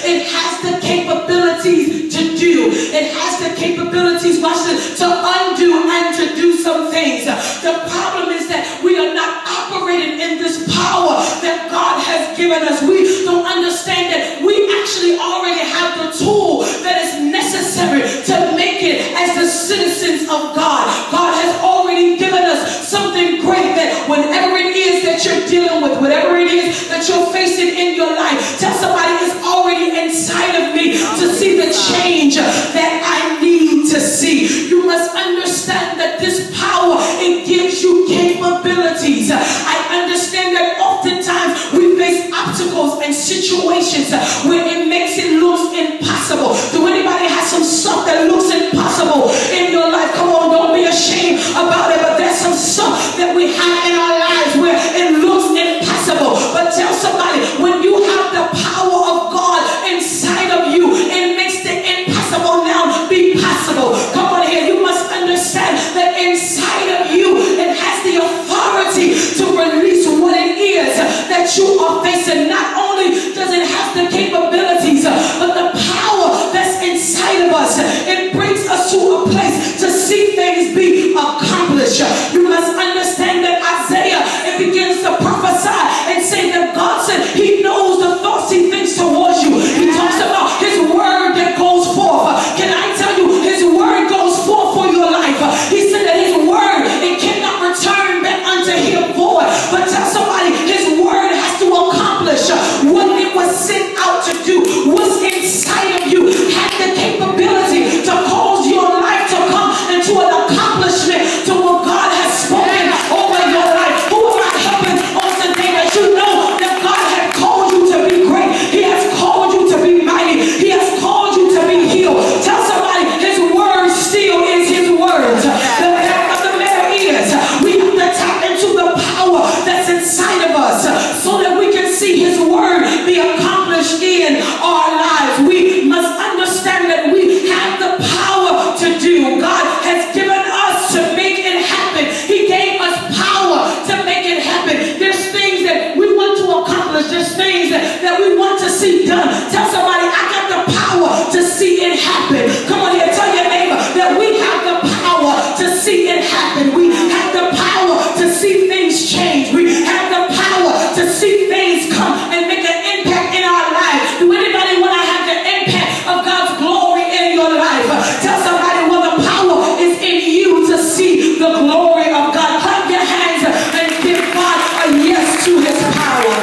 It has the capabilities to do. It has the capabilities, watch this, to undo and to do some things. The problem is that we are not operating in this power that God has given us. We don't understand that we actually already have the tool that is necessary to make it as the citizens of God. God has already given us something great, that whatever it is that you're dealing with, whatever it is that you're facing in your life, tell somebody it's already inside of me to see the change that I need to see. You must understand that this power, it gives you capabilities. I understand that oftentimes we face obstacles and situations where it makes it look impossible. Do anybody have some stuff that looks impossible in your life? Come on, don't be ashamed about it, but there's some stuff that we have in our lives where it looks impossible. But tell somebody, when you have the power of God inside of you, it makes the impossible now be possible. Come on here, you must understand that inside of you, it has the authority to release what it is that you are facing. Not only does it have the capabilities, but the power that's inside of us, it brings us to a place to see things be accomplished. You must understand that Isaiah, it begins to prophesy and say that God said he knows the thoughts he thinks towards you. He talks about his word that goes forth. Can I tell you, his word goes forth for your life. He said that his word, it cannot return back unto him void. But tell somebody, his word has to accomplish what it was sent out to do. What's inside of you had the capability to cause your life to come into an accomplishment to what God has spoken over your life. Who am I helping on today that you know that God has called you to be great? He has called you to be mighty. He has called you to be healed. Tell somebody, his word still is his word. The fact of the matter is, we have to tap into the power that's inside of us so that we can see his word be accomplished in our lives. We must understand that we have the power to do. God has given us to make it happen. He gave us power to make it happen. There's things that we want to accomplish. There's things that we want to see done. Tell somebody, I got the power to see it happen. Come on here, tell your neighbor that we have the power to see it happen. We have the power to see things change. We have the power to see things come and make an impact in our lives. Do anybody want to have the impact of God's glory in your life? Tell somebody, well, the power is in you to see the glory of God. Clap your hands and give God a yes to his power.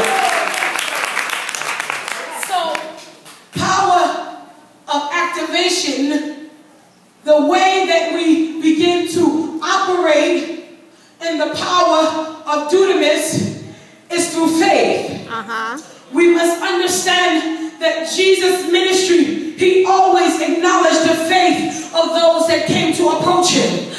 So, power of activation, the way that we begin to operate in the power of dunamis is through faith. We must understand that Jesus' ministry, he always acknowledged the faith of those that came to approach him.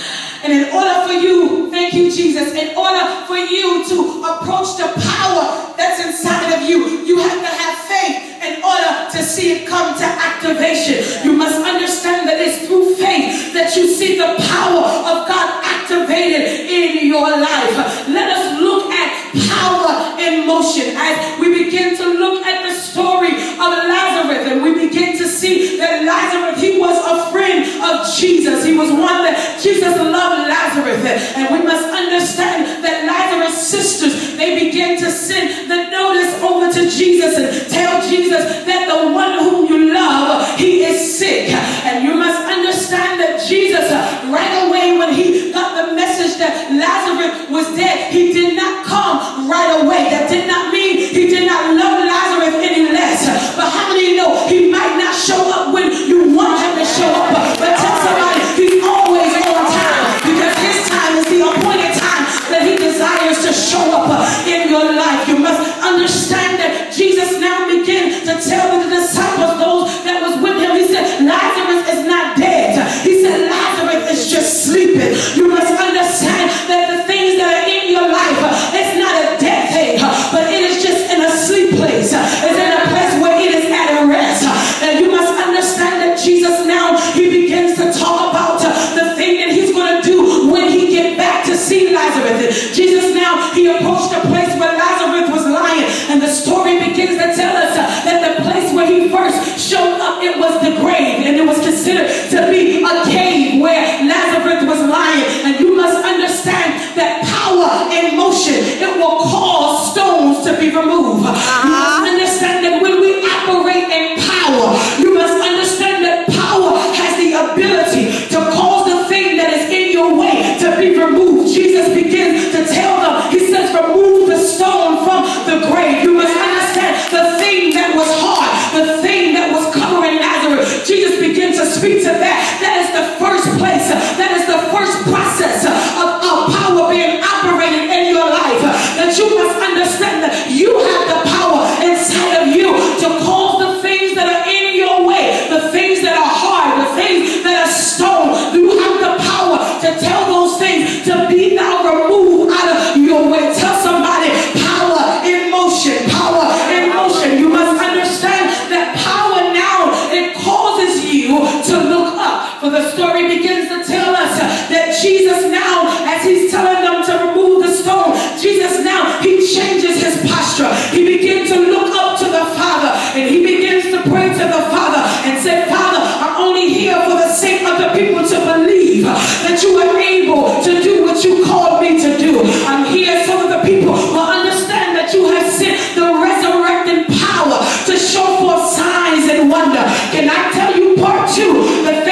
And in order for you, thank you, Jesus, in order for you to approach the power that's inside of you, you have to have faith in order to see it come to activation. You must understand that it's through faith that you see the power of God activated in your life. Let us look at power in motion as we begin to look at the story of Lazarus, and we begin to see that Lazarus, he was a friend of Jesus. He was one that Jesus loved, Lazarus. And we must understand that Lazarus' sisters, they begin to send the notice over to Jesus and tell Jesus that the one whom you love, he is sick. And you must understand that Jesus, right away when he got the message that Lazarus was dead, he did not come right away. That did not mean he did not love Lazarus any less. But how many of you know he might not show up when you want him to show up? But tell somebody, he's always on time, because his time is the appointed time that he desires to show up in your life. You must understand that Jesus now began to tell the disciples, those that was with him, he said, Lazarus is not dead. He said, Lazarus is just sleeping. You must understand that the things that are in your life, it's not a dead thing, but it is just in a sleep place. It's in a place where it is at rest. And you must understand that Jesus now, he begins to talk about the thing that he's going to do when he get back to see Lazarus. Jesus now, he approached the place where Lazarus was lying, and the story begins to tell us that the place where he first You must understand that when we operate in power, you must understand that power has the ability to cause the thing that is in your way to be removed. Jesus begins to tell them, he says, remove the stone from the grave. You must understand the thing that was hard, the thing that was covering Nazareth. Jesus begins to speak to that. That is the first place. That is the first process of power being operated in your life. That you must understand that you have the power inside of you to cause the things that are in your way, the things that are hard, the things that are stone. You have the power to tell those things to be now removed out of your way. Tell somebody, power in motion, power in motion. You must understand that power now, it causes you to look up. For the story begins to tell us that Jesus now, as he's telling them to remove the stone, Jesus now, he changes his posture. He begins to look up to the Father, and he begins to pray to the Father and say, Father, I'm only here for the sake of the people to believe that you are able to do what you called me to do. I'm here so that the people will understand that you have sent the resurrecting power to show forth signs and wonder. Can I tell you part two? The